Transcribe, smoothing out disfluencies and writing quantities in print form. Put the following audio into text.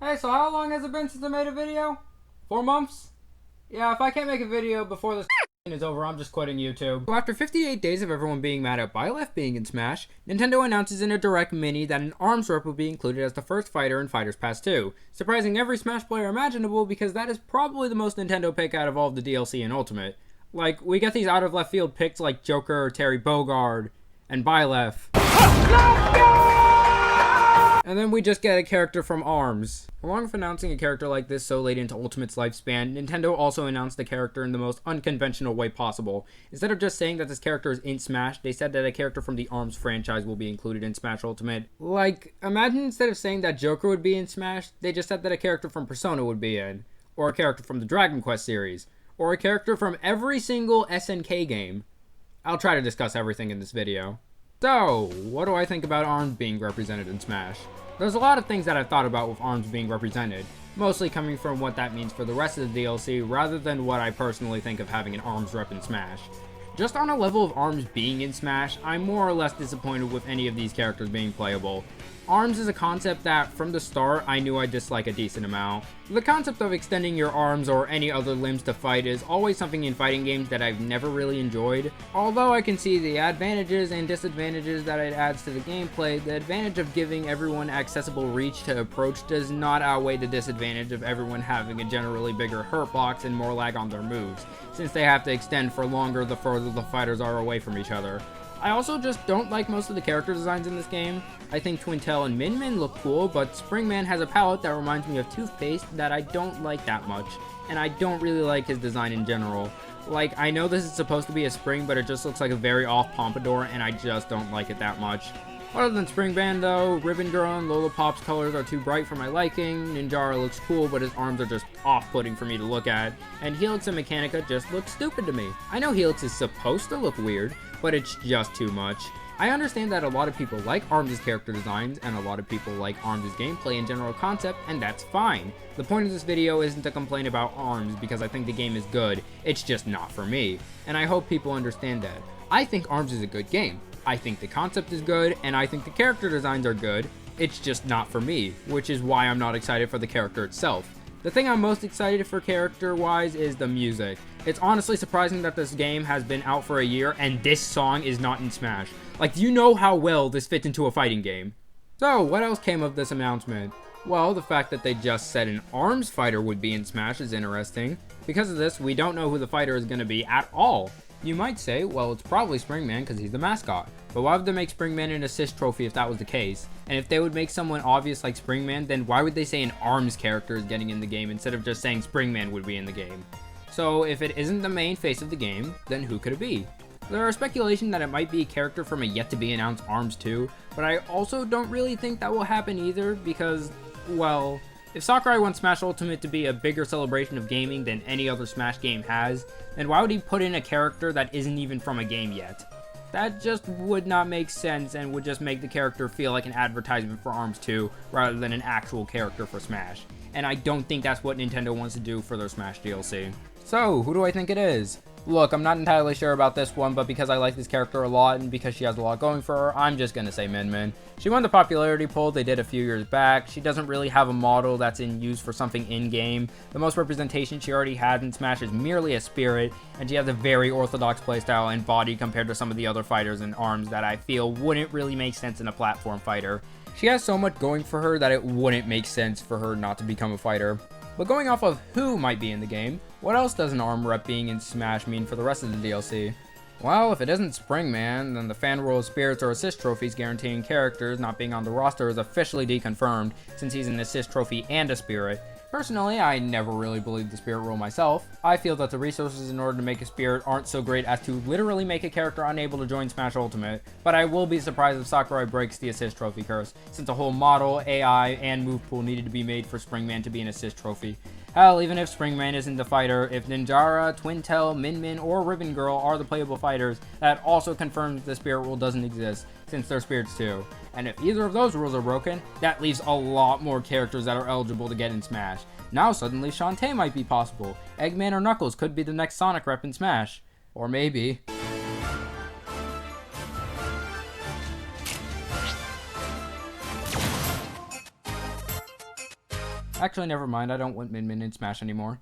Hey, so how long has it been since I made a video? 4 months? Yeah, if I can't make a video before this is over, I'm just quitting YouTube. So after 58 days of everyone being mad at Byleth being in Smash, Nintendo announces in a Direct Mini that an ARMS rep will be included as the first fighter in Fighters Pass 2, surprising every Smash player imaginable because that is probably the most Nintendo pick out of all of the DLC and Ultimate. Like, we get these out of left field picks like Joker, Terry Bogard, and Byleth. And then we just get a character from ARMS. Along with announcing a character like this so late into Ultimate's lifespan, Nintendo also announced the character in the most unconventional way possible. Instead of just saying that this character is in Smash, they said that a character from the ARMS franchise will be included in Smash Ultimate. Like, imagine instead of saying that Joker would be in Smash, they just said that a character from Persona would be in. Or a character from the Dragon Quest series. Or a character from every single SNK game. I'll try to discuss everything in this video. So, what do I think about ARMS being represented in Smash? There's a lot of things that I've thought about with ARMS being represented, mostly coming from what that means for the rest of the DLC rather than what I personally think of having an ARMS rep in Smash. Just on a level of ARMS being in Smash, I'm more or less disappointed with any of these characters being playable. ARMS is a concept that, from the start, I knew I dislike a decent amount. The concept of extending your arms or any other limbs to fight is always something in fighting games that I've never really enjoyed. Although I can see the advantages and disadvantages that it adds to the gameplay, the advantage of giving everyone accessible reach to approach does not outweigh the disadvantage of everyone having a generally bigger hurt box and more lag on their moves, since they have to extend for longer the further the fighters are away from each other. I also just don't like most of the character designs in this game. I think Twintel and Min Min look cool, but Springman has a palette that reminds me of Toothpaste that I don't like that much, and I don't really like his design in general. Like, I know this is supposed to be a spring, but it just looks like a very off pompadour, and I just don't like it that much. Other than Springman though, Ribbon Girl and Lola Pop's colors are too bright for my liking, Ninjara looks cool but his arms are just off-putting for me to look at, and Helix and Mechanica just look stupid to me. I know Helix is supposed to look weird, but it's just too much. I understand that a lot of people like ARMS' character designs, and a lot of people like ARMS' gameplay and general concept, and that's fine. The point of this video isn't to complain about ARMS because I think the game is good, it's just not for me, and I hope people understand that. I think ARMS is a good game. I think the concept is good, and I think the character designs are good, it's just not for me, which is why I'm not excited for the character itself. The thing I'm most excited for character-wise is the music. It's honestly surprising that this game has been out for a year and this song is not in Smash. Like, do you know how well this fits into a fighting game? So, what else came of this announcement? Well, the fact that they just said an ARMS fighter would be in Smash is interesting. Because of this, we don't know who the fighter is going to be at all. You might say, well, it's probably Springman because he's the mascot. But why would they make Springman an assist trophy if that was the case? And if they would make someone obvious like Springman, then why would they say an ARMS character is getting in the game instead of just saying Springman would be in the game? So if it isn't the main face of the game, then who could it be? There are speculation that it might be a character from a yet-to-be-announced ARMS 2, but I also don't really think that will happen either because, well, if Sakurai wants Smash Ultimate to be a bigger celebration of gaming than any other Smash game has, then why would he put in a character that isn't even from a game yet? That just would not make sense and would just make the character feel like an advertisement for ARMS 2 rather than an actual character for Smash. And I don't think that's what Nintendo wants to do for their Smash DLC. So, who do I think it is? Look, I'm not entirely sure about this one, but because I like this character a lot and because she has a lot going for her, I'm just gonna say Min Min. She won the popularity poll they did a few years back. She doesn't really have a model that's in use for something in-game. The most representation she already has in Smash is merely a spirit, and she has a very orthodox playstyle and body compared to some of the other fighters in ARMS that I feel wouldn't really make sense in a platform fighter. She has so much going for her that it wouldn't make sense for her not to become a fighter. But going off of who might be in the game, what else does an ARM rep being in Smash mean for the rest of the DLC? Well, if it isn't Springman, then the Fan World Spirits or Assist Trophies guaranteeing characters not being on the roster is officially deconfirmed, since he's an Assist Trophy and a Spirit. Personally, I never really believed the Spirit rule myself. I feel that the resources in order to make a Spirit aren't so great as to literally make a character unable to join Smash Ultimate, but I will be surprised if Sakurai breaks the Assist Trophy curse, since a whole model, AI, and move pool needed to be made for Springman to be an Assist Trophy. Hell, even if Springman isn't the fighter, if Ninjara, Twintel, Min Min, or Ribbon Girl are the playable fighters, that also confirms the Spirit rule doesn't exist, since they're Spirits too. And if either of those rules are broken, that leaves a lot more characters that are eligible to get in Smash. Now suddenly Shantae might be possible. Eggman or Knuckles could be the next Sonic rep in Smash. Or maybe... Actually, never mind. I don't want Min Min in Smash anymore.